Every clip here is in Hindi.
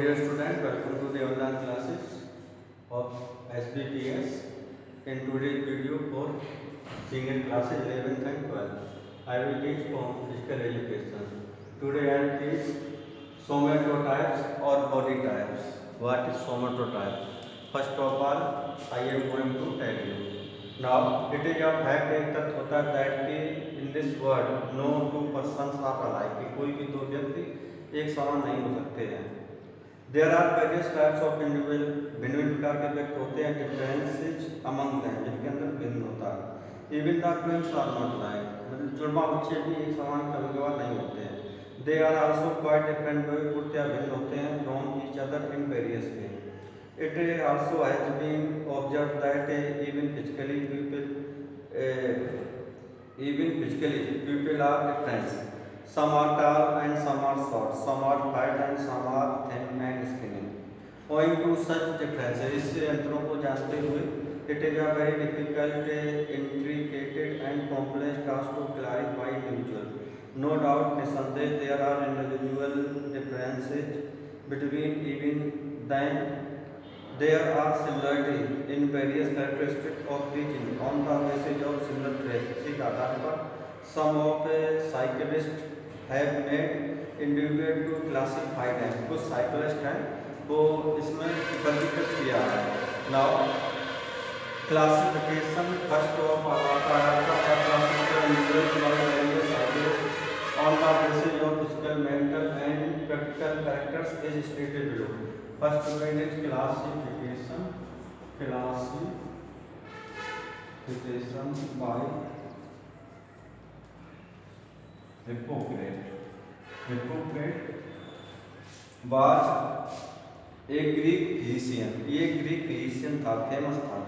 dear student, welcome to the online classes of SBPS. In today's video for senior classes 11th and 12th, I will teach from physical education. Today I will teach somatotypes or body types. What is somatotype? First of all, I am going to tell you. Now, it is a fact एक तथ्य होता है that कि in this world no two persons are alike. कि कोई भी दो व्यक्ति एक समान नहीं हो सकते हैं. There are various types of individual, भिन्न भिन्न प्रकार के व्यक्ति होते हैं. डिफरेंसेस अमंग देम, जिनके अंदर भिन्न होता है. Even the twins are not like, मतलब जुड़वा बच्चे भी एक समान कभी कभार नहीं होते हैं. They are also quite different, कुछ भिन्न होते हैं from each other in various way. It also has been observe that even physically are different. Some are tall and some are short, some are fat and some are thin and skinny. Owing to such differences, इससे अंतरों को जानते हुए, it is a very difficult, intricate and complex task to clarify individual. No doubt, निसंदेह there are individual differences between even then. There are similarity in various characteristics of the gene. On the basis of similar traits, इसी के आधार पर some of psychologists have made individual to classify them. कुछ साइकोलॉजिस्ट हैं वो इसमें वर्गीकृत किया है. Now classification first of classification individuals by various psychologist on the basis of physical, mental and practical characters is stated below. First one is classification by Hippocrates was एक ग्रीक फिजिशियन. ये ग्रीक फिजिशियन था, फेमस था.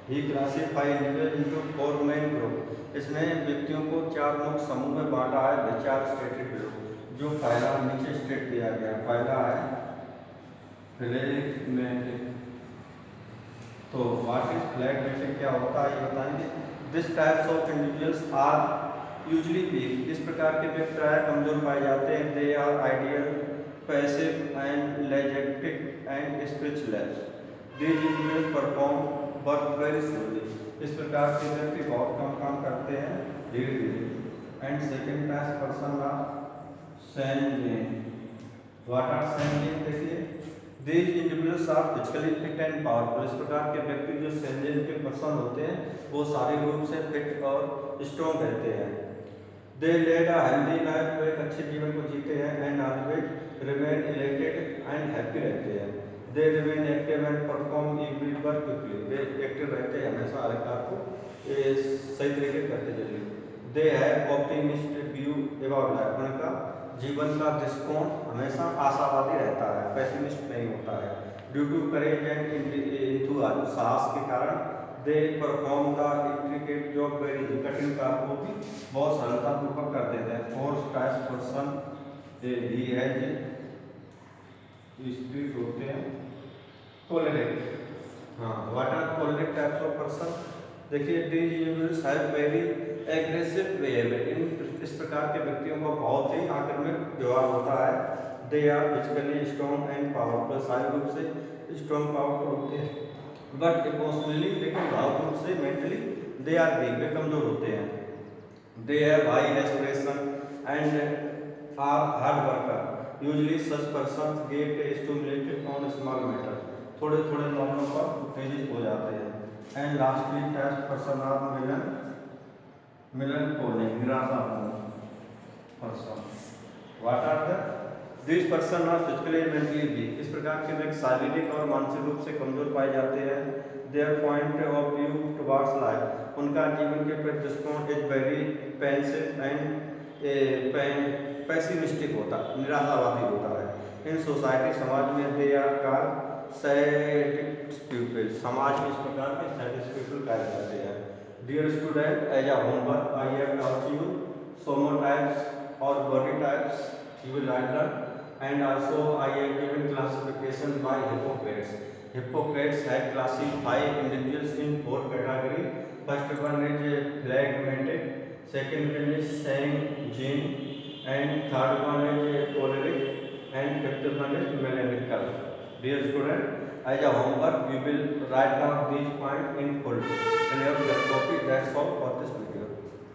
He classify individual into four main group. इसने व्यक्तियों को चार मुख्य समूह में बांटा है. द चार स्टेटेड ग्रुप, जो पहला नीचे स्टेट दिया गया. पहला है फ्लेगमेटिक. तो व्हाट इज फ्लेगमेटिक, क्या होता है ये बताएंगे. This types of individuals are usually weak. इस प्रकार के व्यक्ति प्राय कमजोर पाए जाते हैं. They are ideal, passive and lethargic and speechless. These individuals perform work very slowly. इस प्रकार के व्यक्ति बहुत कम काम करते हैं, धीरे धीरे. And second class person are sanguine. What are sanguine, देखिए. These individuals are physically fit and powerful. इस प्रकार के व्यक्ति जो सैंगुइन के पर्सन होते हैं वो शारीरिक रूप से फिट और स्ट्रॉन्ग रहते हैं. दे लेड अ हेल्दी लाइफ, वो एक अच्छे जीवन को जीते हैं. And always remain elated and happy रहते हैं. They remain active and perform every work quickly. Way active रहते हैं, हमेशा हर कार्य को सही तरीके करते चलिए. They have optimistic view about life. उनका जीवन का दृष्टिकोण हमेशा आशावादी रहता है, पेसिमिस्ट नहीं होता है. Due to courage and enthusiasm, साहस के कारण they perform the intricate job very, कठिन कार्य को भी बहुत सरलतापूर्वक कर देते हैं. फोर्थ टाइप पर्सन ही है ये स्प्लिट होते हैं. कोलेरिक. हाँ, what are choleric types of person, देखिए. These individuals have very aggressive behaviour. इस प्रकार के व्यक्तियों को बहुत ही आक्रामक व्यवहार होता है. They are physically strong and powerful. शारीरिक रूप से स्ट्रॉन्ग पावरफुल होते हैं, बट इमोशनली, लेकिन भावुक रूप से मेंटली दे आर वीक, वे कमजोर होते हैं. They have high aspiration and are hard worker. Usually such persons get stimulated on small matter. थोड़े थोड़े मामलों पर उत्तेजित हो जाते हैं. And lastly test person are melancholic, निराशापूर्ण person. What are the this person are physically and mentally weak. इस प्रकार के व्यक्ति शारीरिक और मानसिक रूप से कमजोर पाए जाते हैं. Their point of view towards life, उनका जीवन के प्रति दृष्टिकोण is very pensive and pessimistic होता, निराशावादी होता है. इन सोसाइटी, समाज में they are called sadist people. समाज में इस प्रकार के सैडिस्ट पीपल कहे जाते हैं. Dear student, as a homework I have taught you somatotypes और body types. You will learn, and also I have given classification by Hippocrates. Hippocrates had classified individuals in four categories. First one is phlegmatic, second one is sanguine, and third one is choleric, and fifth one is mechanical. Dear student, as a homework you will write down these points